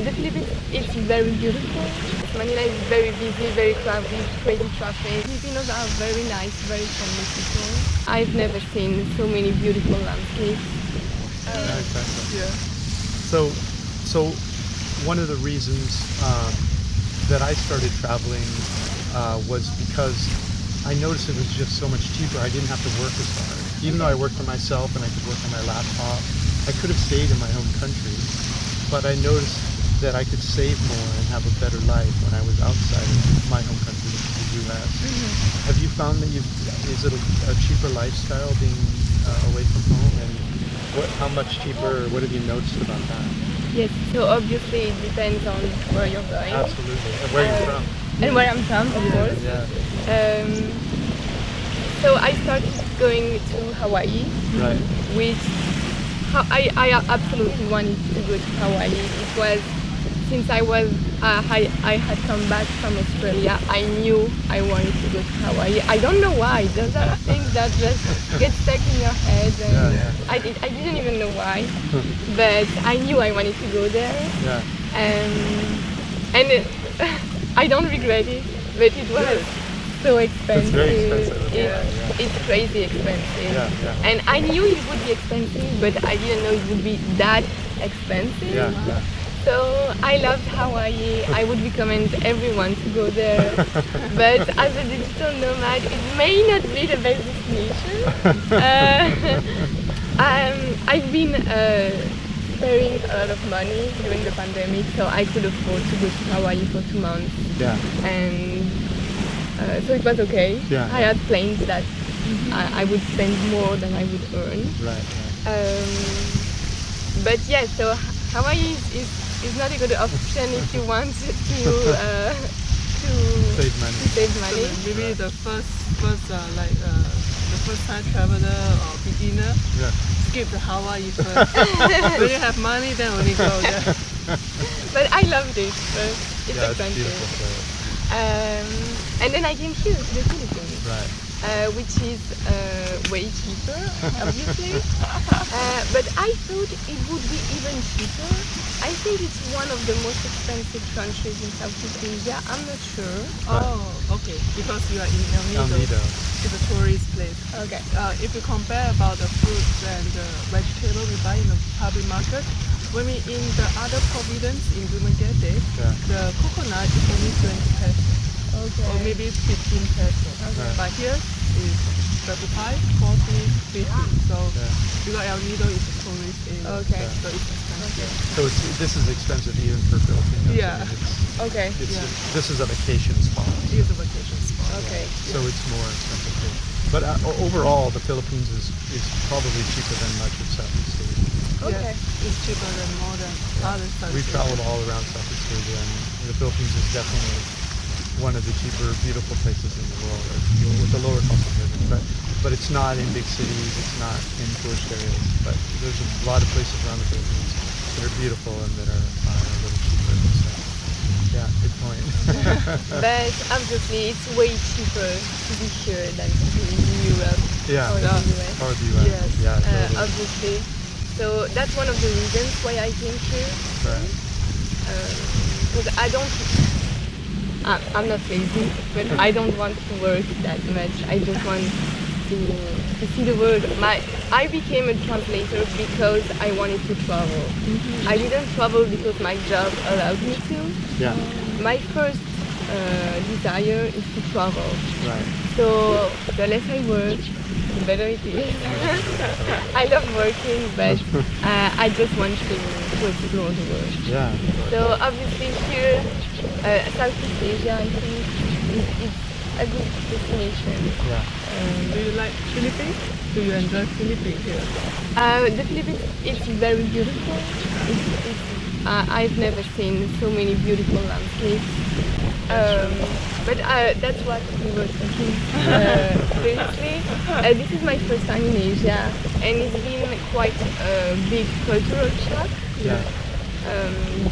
The Philippines, it's very beautiful. Manila is very busy, very crowded, crazy traffic. Filipinos are very nice, very friendly people. I've never seen so many beautiful landscapes. Yeah. So one of the reasons that I started traveling was because I noticed it was just so much cheaper. I didn't have to work as hard. Even though I worked for myself and I could work on my laptop, I could have stayed in my home country, but I noticed that I could save more and have a better life when I was outside of my home country, which is the U.S. Have you found that is it a cheaper lifestyle being away from home? And how much cheaper, what have you noticed about that? Yes, so obviously it depends on where you're going. Absolutely. And where you're from. And where I'm from, of course. Yeah. So I started going to Hawaii, Right. which I absolutely wanted to go to Hawaii. It was, since I had come back from Australia, I knew I wanted to go to Hawaii. I don't know why. Those are things that just get stuck in your head. And I didn't even know why, but I knew I wanted to go there. Yeah. And I don't regret it, but it was so expensive. It's very expensive. It's crazy expensive. Yeah. And I knew it would be expensive, but I didn't know it would be that expensive. Yeah. So I loved Hawaii. I would recommend everyone to go there. But as a digital nomad, it may not be the best destination. I've been sparing a lot of money during the pandemic, so I could afford to go to Hawaii for 2 months. Yeah. And so it was okay. Yeah. I had plans that I would spend more than I would earn. Right. But yeah, so Hawaii is not a good option if you want to Save money. So maybe the first time traveler or beginner, skip the Hawaii first. When you have money, then only go there. But I loved it. But it's expensive. It's beautiful. And then I came here to the Philippines. Right. Which is way cheaper, obviously. But I thought it would be even cheaper. I think it's one of the most expensive countries in Southeast Asia. I'm not sure. Oh, okay. Because you are in El Nido. It's a tourist place. Okay. If you compare about the fruits and the vegetable we buy in the public market, when we in the other province in 𝐕𝐃𝐍𝐶, the coconut is only 20 pesos. Okay. Or maybe 15 pesos. Okay. But here is 35, 40, 50. So because El Nido is a tourist area. Okay. So it's expensive. So this is expensive even for Filipinos. Yeah. Okay. This is a vacation spot. It is a vacation spot. Okay. So it's more expensive too. But overall, the Philippines is probably cheaper than much of Southeast Asia. Okay. Yes, it's cheaper than more than other Southeast We've traveled all around Southeast Asia, and the Philippines is definitely one of the cheaper, beautiful places in the world with a lower cost of living. But it's not in big cities, it's not in tourist areas. But there's a lot of places around the Philippines that are beautiful and that are a little cheaper. So, yeah, good point. But obviously it's way cheaper to be here than to be in Europe or the US. Or the US. Yes. Yeah, totally. Obviously. So that's one of the reasons why I came here. Right. Because I'm not lazy, but I don't want to work that much. I just want to see the world. I became a translator because I wanted to travel. I didn't travel because my job allowed me to. Yeah. My first desire is to travel. Right. So the less I work, the better it is. I love working, but I just want to explore the world. Yeah. So obviously here, Southeast Asia, I think, is a good destination. Yeah. Do you like Philippines? Do you enjoy Philippines here? The Philippines, it's very beautiful. I've never seen so many beautiful landscapes. But that's what we were thinking previously. This is my first time in Asia, and it's been quite a big cultural shock. Yeah.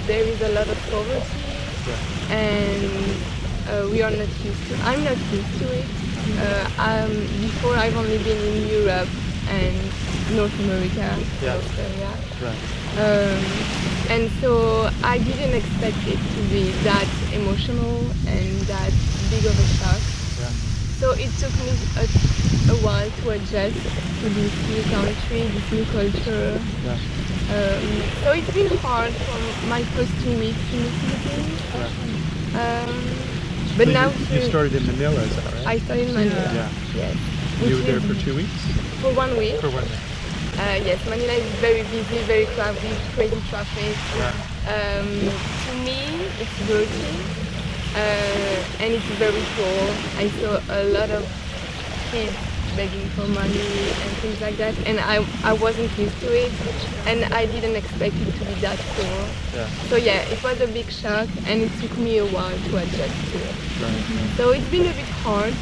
There is a lot of poverty, and we are not used to. I'm not used to it. Before I've only been in Europe and North America, Australia. Right. And so I didn't expect it to be that emotional and that big of a shock. Yeah. So it took me a while to adjust to this new country, this new culture. Yeah. So it's been hard for my first 2 weeks in the Philippines. Yeah. But So now you started in Manila, is that right? I started in Manila. Yeah. Yes. You were Which there is for 2 weeks? for 1 week. For 1 week. Yes, Manila is very busy, very crowded, crazy traffic. Yeah. To me, it's working, and it's very cool. I saw a lot of kids begging for money and things like that, and I wasn't used to it, and I didn't expect it to be that cool. Yeah. So yeah, it was a big shock, and it took me a while to adjust to it. Right. So it's been a bit hard,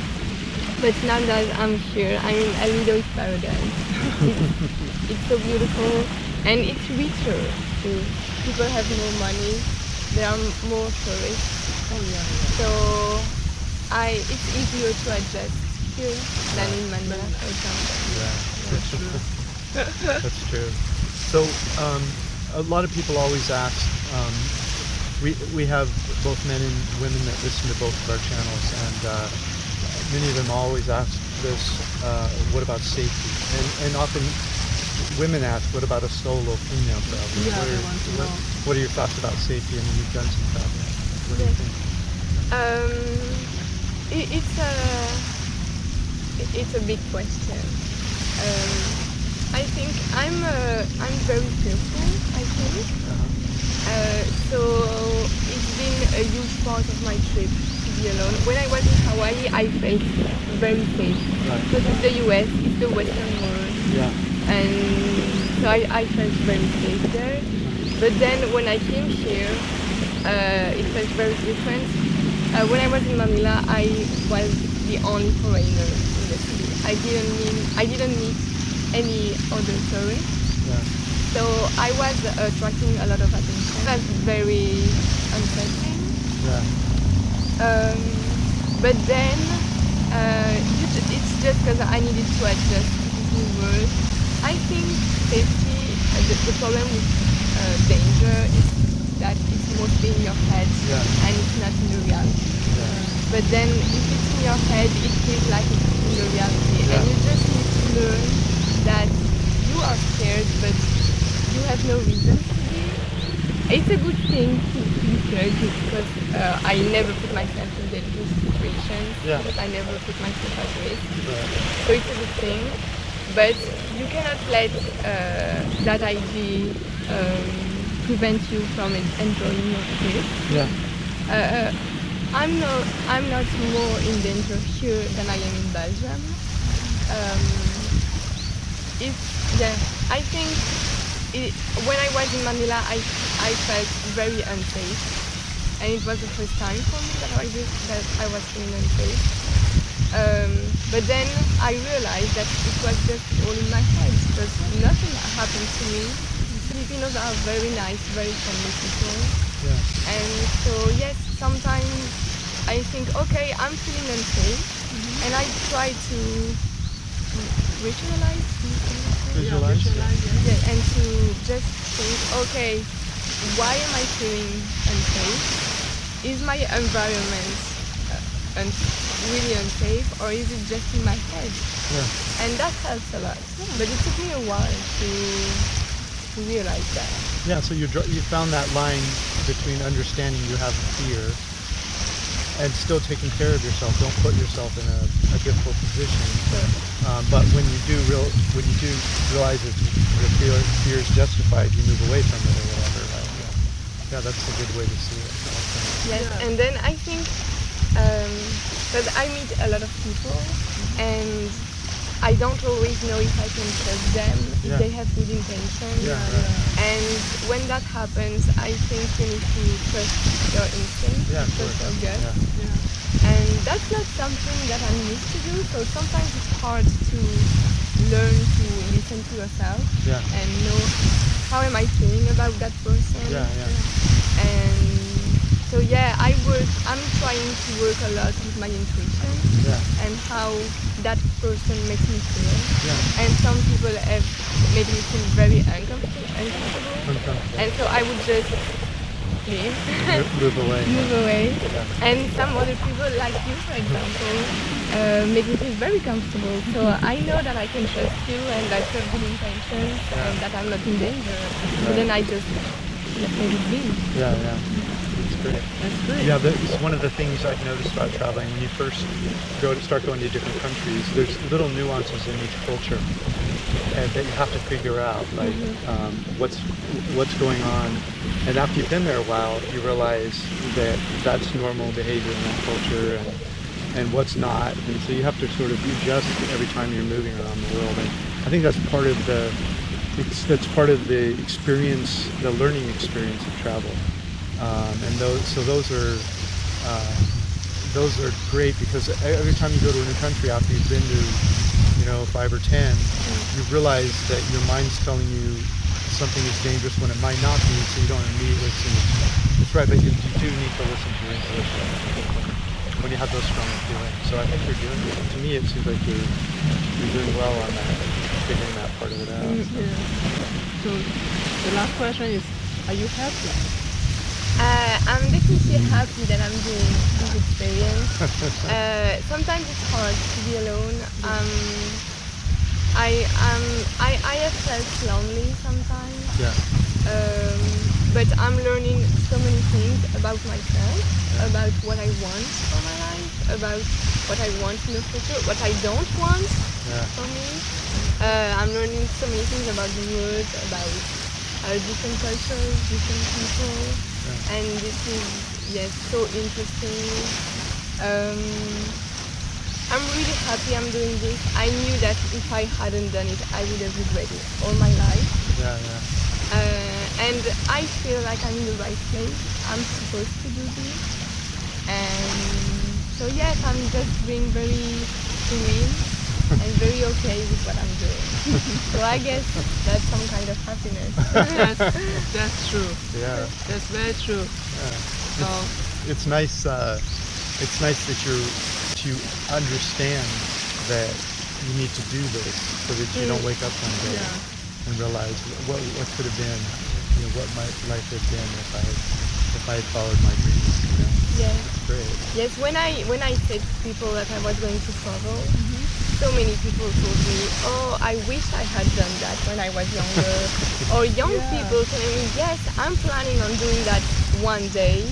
but now that I'm here, I'm in a little paradise. It's so beautiful, and it's richer too. People have more money, there are more tourists. So it's easier to adjust here than in Manila, for example. Yeah. That's true. So a lot of people always ask, we have both men and women that listen to both of our channels, and many of them always ask this, what about safety? And often women ask, what about a solo female traveler? Yeah, they want to know. What are your thoughts about safety? I mean, you've done some traveling. What do you think? It's a big question. I think I'm very fearful, I think. So it's been a huge part of my trip to be alone. When I was in Hawaii, I felt very safe. Right. Because it's the US, it's the Western world. Yeah. And so I felt very safe there. But then when I came here, it felt very different. When I was in Manila, I was the only foreigner in the city. I didn't meet any other tourists. Yeah. So I was attracting a lot of attention. That's very unsettling. Yeah. But then it's just because I needed to adjust to this new world. I think safety, the problem with danger is that it's mostly in your head, and it's not in the reality. But then if it's in your head, it feels like it's in the reality. And you just need to learn that you are scared, but you have no reason to be. It's a good thing to be scared because I never put myself in dangerous situations. I never put myself at risk. So it's a good thing. But you cannot let that idea prevent you from enjoying your trip. I'm not more in danger here than I am in Belgium. I think when I was in Manila, I felt very unsafe, and it was the first time for me that I was feeling unsafe. But then I realized that it was just all in my head, because nothing happened to me. Filipinos are very nice, very friendly people. And so yes, sometimes I think, okay, I'm feeling unsafe, and I try to visualize, and to just think, okay, why am I feeling unsafe? Is my environment really unsafe, or is it just in my head? And that helps a lot. But it took me a while to realize that. Yeah, so you found that line between understanding you have fear and still taking care of yourself. Don't put yourself in a difficult position. But when you do realize that the fear is justified, you move away from it or whatever. Right? Yeah, that's a good way to see it. Yes, and then I think that I meet a lot of people, and I don't always know if I can trust them, if they have good intentions. And when that happens, I think you need to trust your instinct, trust your gut. And that's not something that I'm used to do, so sometimes it's hard to learn to listen to yourself and know how am I feeling about that person. And so I was I'm trying to work a lot with my intuition and how that person makes me feel. And some people have made me feel very uncomfortable. And so I would just leave. Move away. Move away. And some other people, like you for example, make me feel very comfortable. So I know that I can trust you and that you have good intentions and that I'm not in danger. So then I just let it be. Yeah. That's great. That's great. Yeah, that's one of the things I've noticed about traveling. When you first start going to different countries, there's little nuances in each culture that you have to figure out, like what's going on. And after you've been there a while, you realize that that's normal behavior in that culture and what's not. And so you have to sort of adjust every time you're moving around the world. And I think that's part of the experience, the learning experience of travel. And those are great, because every time you go to a new country after you've been to 5 or 10, you realize that your mind's telling you something is dangerous when it might not be, so you don't immediately assume it's right, but you do need to listen to your intuition when you have those strong feelings. So I think you're doing it. To me, it seems like you're doing well on that, figuring that part of it out. So the last question is, are you happy? I'm definitely happy that I'm doing this experience. Sometimes it's hard to be alone. I have felt lonely sometimes. But I'm learning so many things about myself, about what I want for my life, about what I want in the future, what I don't want for me. I'm learning so many things about the world, about different cultures, different people, and this is so interesting. I'm really happy I'm doing this. I knew that if I hadn't done it, I would have regretted all my life. And I feel like I'm in the right place. I'm supposed to do this. And so yes, I'm just being very serene and very okay with what I'm doing. So I guess that's some kind of happiness. That's true. Yeah. That's very true. So it's nice. It's nice that you understand that you need to do this, so that you don't wake up one day and realize what could have been, what my life had been if I had followed my dreams. Yes. It's great. Yes. When I said to people that I was going to travel, so many people told me, "Oh, I wish I had done that when I was younger." Or young people telling me, "Yes, I'm planning on doing that one day."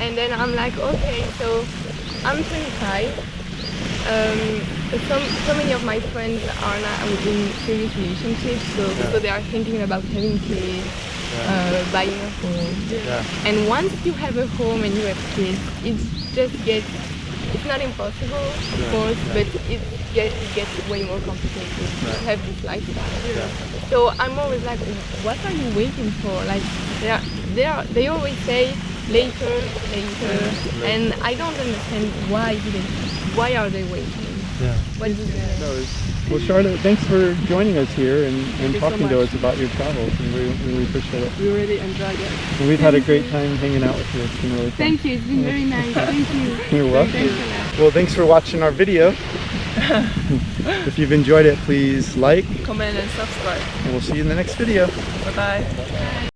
And then I'm like, okay, so I'm 25. So many of my friends are now in serious relationships, so they are thinking about having kids, buying a home. And once you have a home and you have kids, it just gets, it's not impossible, of course, but it gets way more complicated to have this lifestyle. So I'm always like, what are you waiting for? Like, they always say, later, and I don't understand why are they waiting? What do they know? Well, Charlotte, thanks for joining us here and talking to us about your travels. And we really appreciate it. we really enjoyed it. And we've had a great time hanging out with you. It's been really fun. Thank you, it's been very nice. Thank you. You're welcome. Thanks a lot. Well, thanks for watching our video. If you've enjoyed it, please like, Comment and subscribe. and we'll see you in the next video. Bye-bye.